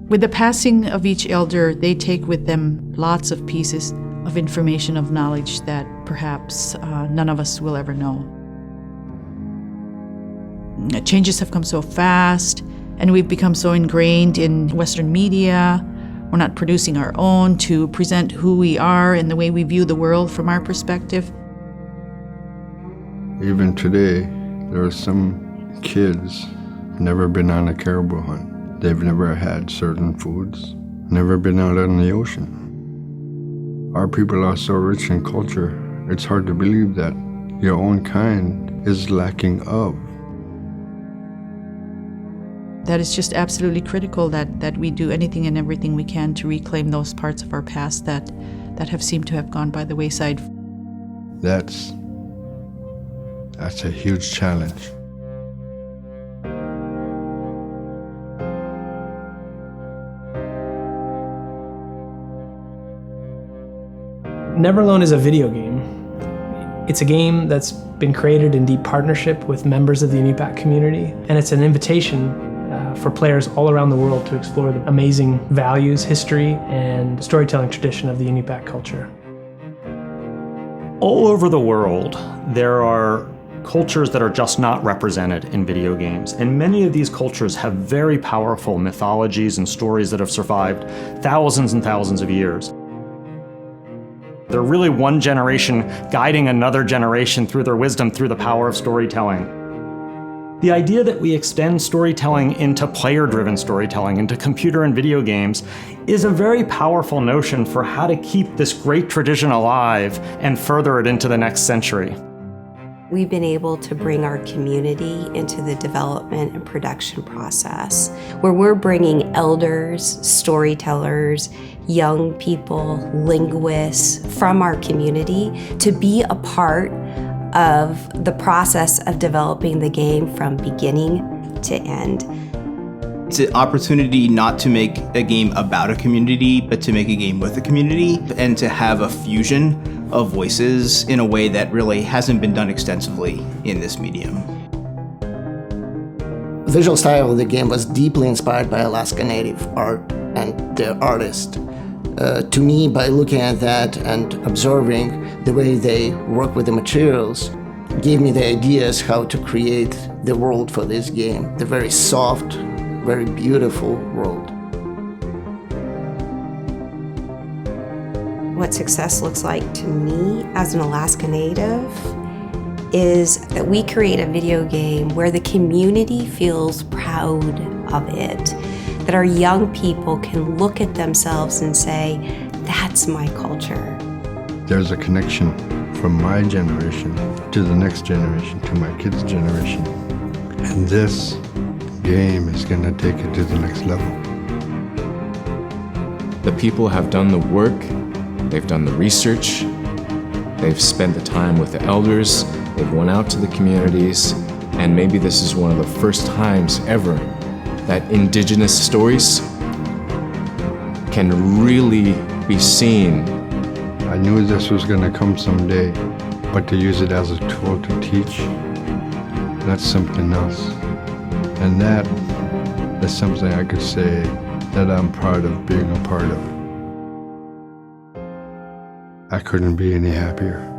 With the passing of each elder, they take with them lots of pieces of information, of knowledge that perhaps none of us will ever know. Changes have come so fast, and we've become so ingrained in Western media. We're not producing our own to present who we are and the way we view the world from our perspective. Even today, there are some kids never been on a caribou hunt. They've never had certain foods, never been out on the ocean. Our people are so rich in culture, it's hard to believe that your own kind is lacking of. That is just absolutely critical that we do anything and everything we can to reclaim those parts of our past that have seemed to have gone by the wayside. That's a huge challenge. Neveralone is a video game. It's a game that's been created in deep partnership with members of the Inupiaq community, and it's an invitation for players all around the world to explore the amazing values, history, and storytelling tradition of the Inupiaq culture. All over the world, there are cultures that are just not represented in video games, and many of these cultures have very powerful mythologies and stories that have survived thousands and thousands of years. They're really one generation guiding another generation through their wisdom, through the power of storytelling. The idea that we extend storytelling into player-driven storytelling, into computer and video games, is a very powerful notion for how to keep this great tradition alive and further it into the next century. We've been able to bring our community into the development and production process, where we're bringing elders, storytellers, young people, linguists from our community to be a part of the process of developing the game from beginning to end. It's an opportunity not to make a game about a community, but to make a game with a community and to have a fusion of voices in a way that really hasn't been done extensively in this medium. The visual style of the game was deeply inspired by Alaska Native art and their artist. To me, by looking at that and observing the way they work with the materials, gave me the ideas how to create the world for this game, the very soft, very beautiful world. What success looks like to me as an Alaska Native is that we create a video game where the community feels proud of it, that our young people can look at themselves and say, that's my culture. There's a connection from my generation to the next generation, to my kids' generation. And this game is going to take it to the next level. The people have done the work, they've done the research, they've spent the time with the elders, they've went out to the communities, and maybe this is one of the first times ever that Indigenous stories can really be seen. I knew this was going to come someday, but to use it as a tool to teach, that's something else. And that is something I could say that I'm proud of being a part of. I couldn't be any happier.